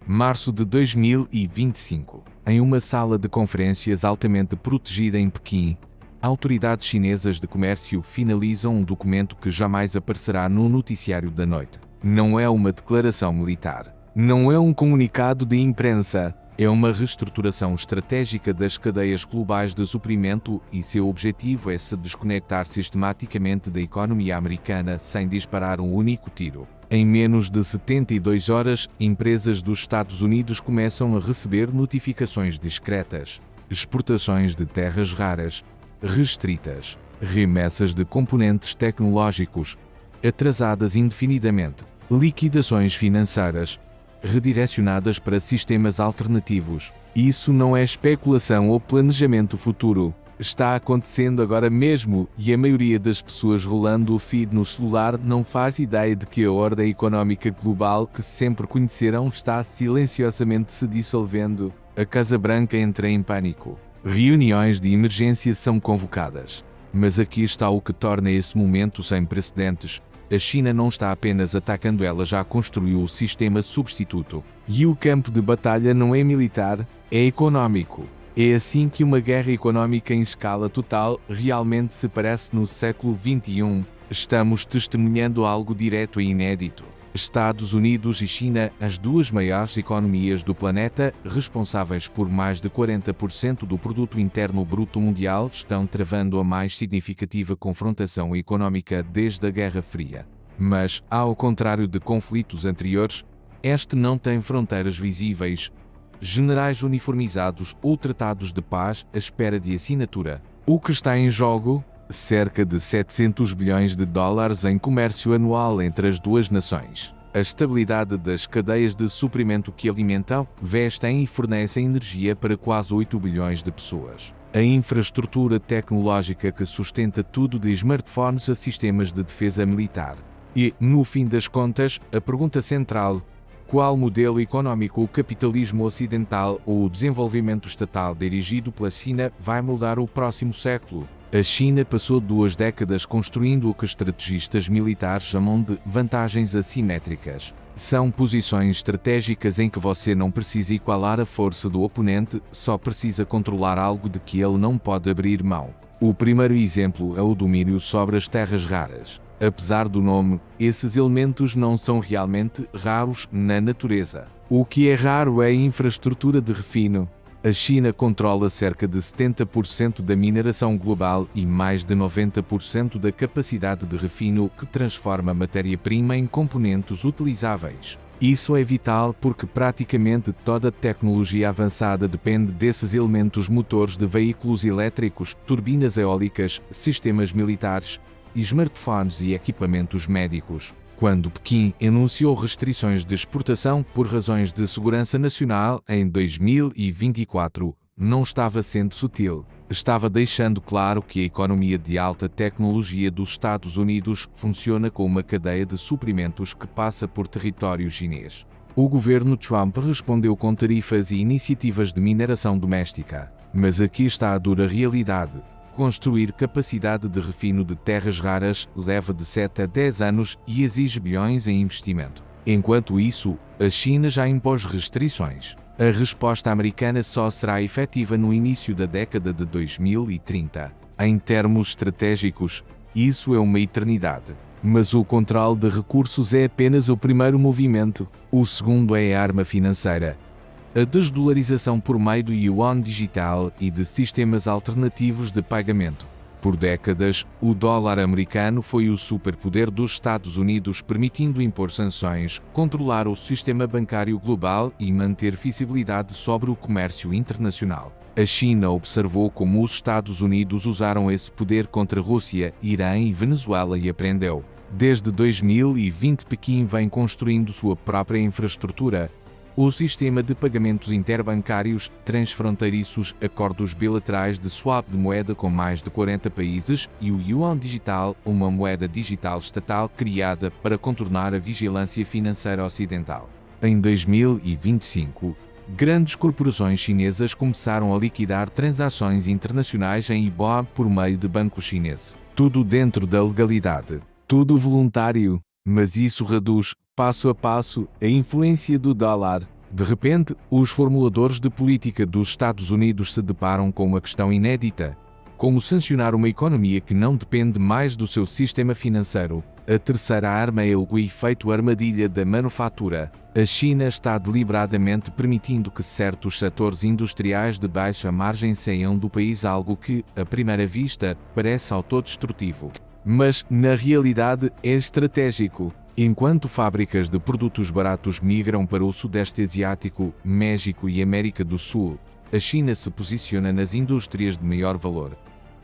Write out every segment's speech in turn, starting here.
Março de 2025. Em uma sala de conferências altamente protegida em Pequim, autoridades chinesas de comércio finalizam um documento que jamais aparecerá no noticiário da noite. Não é uma declaração militar. Não é um comunicado de imprensa. É uma reestruturação estratégica das cadeias globais de suprimento e seu objetivo é se desconectar sistematicamente da economia americana sem disparar um único tiro. Em menos de 72 horas, empresas dos Estados Unidos começam a receber notificações discretas, exportações de terras raras, restritas, remessas de componentes tecnológicos, atrasadas indefinidamente, liquidações financeiras, redirecionadas para sistemas alternativos. Isso não é especulação ou planejamento futuro. Está acontecendo agora mesmo e a maioria das pessoas rolando o feed no celular não faz ideia de que a ordem económica global que sempre conheceram está silenciosamente se dissolvendo. A Casa Branca entra em pânico. Reuniões de emergência são convocadas. Mas aqui está o que torna esse momento sem precedentes. A China não está apenas atacando, ela já construiu o sistema substituto. E o campo de batalha não é militar, é econômico. É assim que uma guerra econômica em escala total realmente se parece no século XXI. Estamos testemunhando algo direto e inédito. Estados Unidos e China, as duas maiores economias do planeta, responsáveis por mais de 40% do produto interno bruto mundial, estão travando a mais significativa confrontação econômica desde a Guerra Fria. Mas, ao contrário de conflitos anteriores, este não tem fronteiras visíveis. Generais uniformizados ou tratados de paz à espera de assinatura. O que está em jogo? Cerca de 700 bilhões de dólares em comércio anual entre as duas nações. A estabilidade das cadeias de suprimento que alimentam, vestem e fornecem energia para quase 8 bilhões de pessoas. A infraestrutura tecnológica que sustenta tudo de smartphones a sistemas de defesa militar. E, no fim das contas, a pergunta central: qual modelo econômico o capitalismo ocidental ou o desenvolvimento estatal dirigido pela China vai moldar o próximo século? A China passou 2 décadas construindo o que estrategistas militares chamam de vantagens assimétricas. São posições estratégicas em que você não precisa igualar a força do oponente, só precisa controlar algo de que ele não pode abrir mão. O primeiro exemplo é o domínio sobre as terras raras. Apesar do nome, esses elementos não são realmente raros na natureza. O que é raro é a infraestrutura de refino. A China controla cerca de 70% da mineração global e mais de 90% da capacidade de refino que transforma matéria-prima em componentes utilizáveis. Isso é vital porque praticamente toda tecnologia avançada depende desses elementos: motores de veículos elétricos, turbinas eólicas, sistemas militares, smartphones e equipamentos médicos. Quando Pequim anunciou restrições de exportação por razões de segurança nacional em 2024, não estava sendo sutil. Estava deixando claro que a economia de alta tecnologia dos Estados Unidos funciona com uma cadeia de suprimentos que passa por território chinês. O governo Trump respondeu com tarifas e iniciativas de mineração doméstica. Mas aqui está a dura realidade. Construir capacidade de refino de terras raras leva de 7 a 10 anos e exige bilhões em investimento. Enquanto isso, a China já impôs restrições. A resposta americana só será efetiva no início da década de 2030. Em termos estratégicos, isso é uma eternidade. Mas o controle de recursos é apenas o primeiro movimento. O segundo é a arma financeira. A desdolarização por meio do yuan digital e de sistemas alternativos de pagamento. Por décadas, o dólar americano foi o superpoder dos Estados Unidos, permitindo impor sanções, controlar o sistema bancário global e manter visibilidade sobre o comércio internacional. A China observou como os Estados Unidos usaram esse poder contra Rússia, Irã e Venezuela e aprendeu. Desde 2020, Pequim vem construindo sua própria infraestrutura. O sistema de pagamentos interbancários transfronteiriços, acordos bilaterais de swap de moeda com mais de 40 países e o yuan digital, uma moeda digital estatal criada para contornar a vigilância financeira ocidental. Em 2025, grandes corporações chinesas começaram a liquidar transações internacionais em yuan por meio de bancos chineses. Tudo dentro da legalidade, tudo voluntário, mas isso reduz, passo a passo, a influência do dólar. De repente, os formuladores de política dos Estados Unidos se deparam com uma questão inédita: como sancionar uma economia que não depende mais do seu sistema financeiro? A terceira arma é o efeito armadilha da manufatura. A China está deliberadamente permitindo que certos setores industriais de baixa margem saiam do país, algo que, à primeira vista, parece autodestrutivo. Mas, na realidade, é estratégico. Enquanto fábricas de produtos baratos migram para o Sudeste Asiático, México e América do Sul, a China se posiciona nas indústrias de maior valor.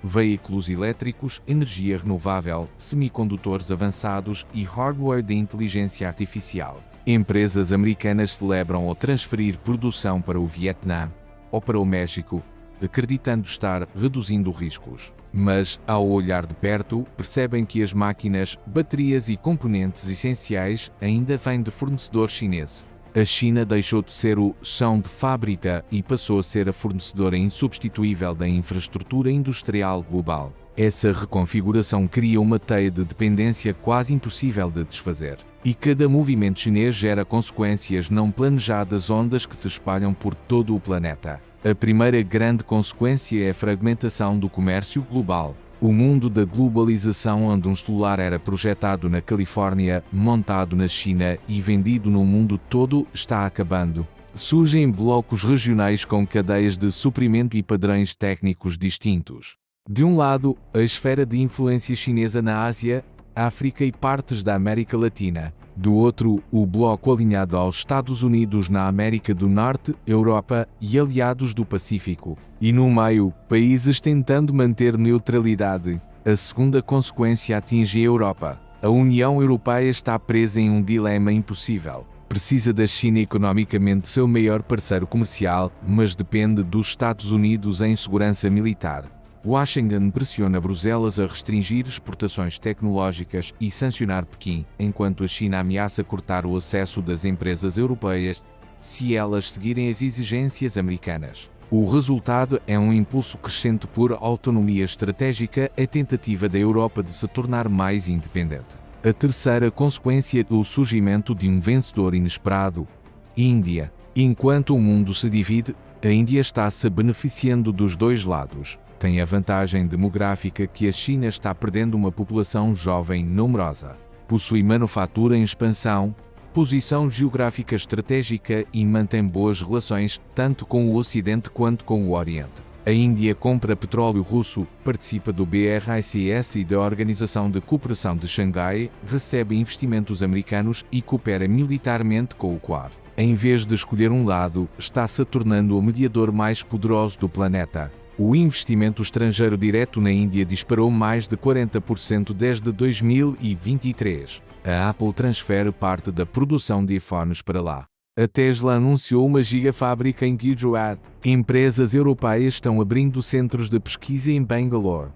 Veículos elétricos, energia renovável, semicondutores avançados e hardware de inteligência artificial. Empresas americanas celebram ao transferir produção para o Vietnã ou para o México, acreditando estar reduzindo riscos. Mas, ao olhar de perto, percebem que as máquinas, baterias e componentes essenciais ainda vêm de fornecedores chineses. A China deixou de ser o chão de fábrica e passou a ser a fornecedora insubstituível da infraestrutura industrial global. Essa reconfiguração cria uma teia de dependência quase impossível de desfazer. E cada movimento chinês gera consequências não planejadas, ondas que se espalham por todo o planeta. A primeira grande consequência é a fragmentação do comércio global. O mundo da globalização, onde um celular era projetado na Califórnia, montado na China e vendido no mundo todo, está acabando. Surgem blocos regionais com cadeias de suprimento e padrões técnicos distintos. De um lado, a esfera de influência chinesa na Ásia, África e partes da América Latina. Do outro, o bloco alinhado aos Estados Unidos na América do Norte, Europa e aliados do Pacífico. E no meio, países tentando manter neutralidade. A segunda consequência atinge a Europa. A União Europeia está presa em um dilema impossível. Precisa da China economicamente seu maior parceiro comercial, mas depende dos Estados Unidos em segurança militar. Washington pressiona Bruxelas a restringir exportações tecnológicas e sancionar Pequim, enquanto a China ameaça cortar o acesso das empresas europeias se elas seguirem as exigências americanas. O resultado é um impulso crescente por autonomia estratégica, a tentativa da Europa de se tornar mais independente. A terceira consequência é o surgimento de um vencedor inesperado: Índia. Enquanto o mundo se divide, a Índia está-se beneficiando dos dois lados. Tem a vantagem demográfica que a China está perdendo uma população jovem numerosa. Possui manufatura em expansão, posição geográfica estratégica e mantém boas relações tanto com o Ocidente quanto com o Oriente. A Índia compra petróleo russo, participa do BRICS e da Organização de Cooperação de Xangai, recebe investimentos americanos e coopera militarmente com o Quad. Em vez de escolher um lado, está se tornando o mediador mais poderoso do planeta. O investimento estrangeiro direto na Índia disparou mais de 40% desde 2023. A Apple transfere parte da produção de iPhones para lá. A Tesla anunciou uma gigafábrica em Gujarat. Empresas europeias estão abrindo centros de pesquisa em Bangalore.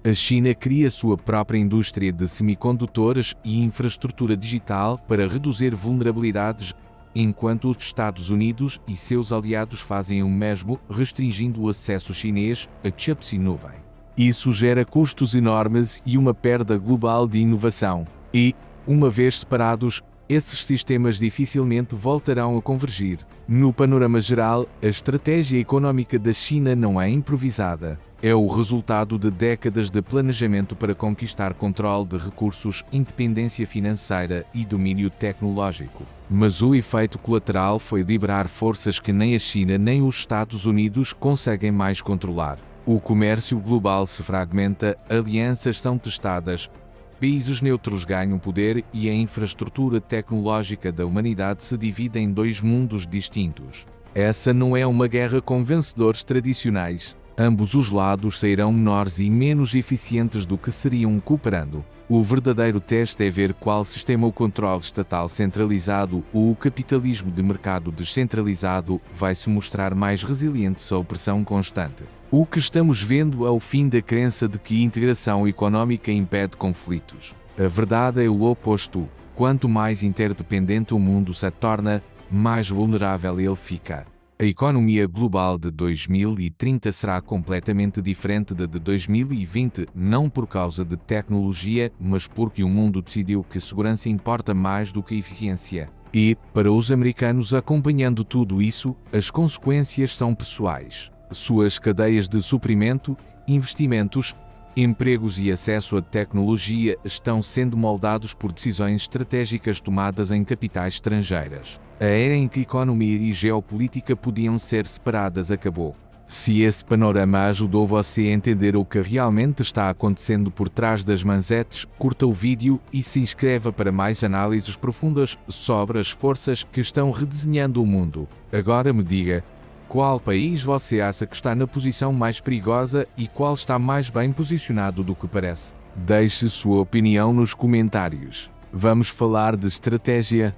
A China cria sua própria indústria de semicondutores e infraestrutura digital para reduzir vulnerabilidades, enquanto os Estados Unidos e seus aliados fazem o mesmo, restringindo o acesso chinês a chips e nuvem. Isso gera custos enormes e uma perda global de inovação. E, uma vez separados, esses sistemas dificilmente voltarão a convergir. No panorama geral, a estratégia econômica da China não é improvisada. É o resultado de décadas de planejamento para conquistar controle de recursos, independência financeira e domínio tecnológico. Mas o efeito colateral foi liberar forças que nem a China nem os Estados Unidos conseguem mais controlar. O comércio global se fragmenta, alianças são testadas, países neutros ganham poder e a infraestrutura tecnológica da humanidade se divide em dois mundos distintos. Essa não é uma guerra com vencedores tradicionais. Ambos os lados sairão menores e menos eficientes do que seriam cooperando. O verdadeiro teste é ver qual sistema o controle estatal centralizado ou o capitalismo de mercado descentralizado vai se mostrar mais resiliente à opressão constante. O que estamos vendo é o fim da crença de que integração econômica impede conflitos. A verdade é o oposto. Quanto mais interdependente o mundo se torna, mais vulnerável ele fica. A economia global de 2030 será completamente diferente da de 2020, não por causa de tecnologia, mas porque o mundo decidiu que segurança importa mais do que eficiência. E, para os americanos acompanhando tudo isso, as consequências são pessoais. Suas cadeias de suprimento, investimentos, empregos e acesso à tecnologia estão sendo moldados por decisões estratégicas tomadas em capitais estrangeiras. A era em que economia e geopolítica podiam ser separadas acabou. Se esse panorama ajudou você a entender o que realmente está acontecendo por trás das manchetes, curta o vídeo e se inscreva para mais análises profundas sobre as forças que estão redesenhando o mundo. Agora me diga, qual país você acha que está na posição mais perigosa e qual está mais bem posicionado do que parece? Deixe sua opinião nos comentários. Vamos falar de estratégia.